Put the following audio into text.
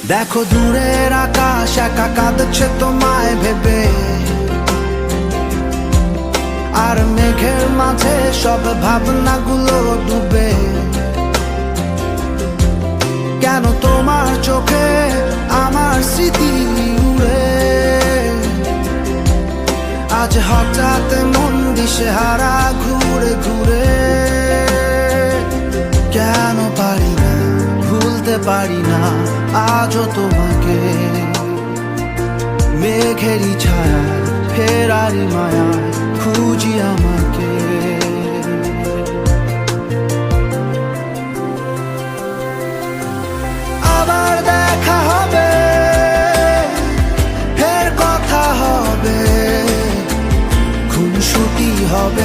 দেখো দূরের আকাশ একা কাঁদছে তোমায় ভেবে, আর মেঘের মাঝে সব ভাবনাগুলো ডুবে। কেন তোমার চোখে আমার স্মৃতি উড়ে, আজ হঠাৎ মন দিশেহারা ঘুরে ঘুরে। কেন পারি না ভুলতে পারি না আজও তোমাকে, মেঘেরই ছায়া ফেরারি মায়া খুঁজি আমাকে। আবার দেখা হবে, ফের কথা হবে, খুনসুটি হবে,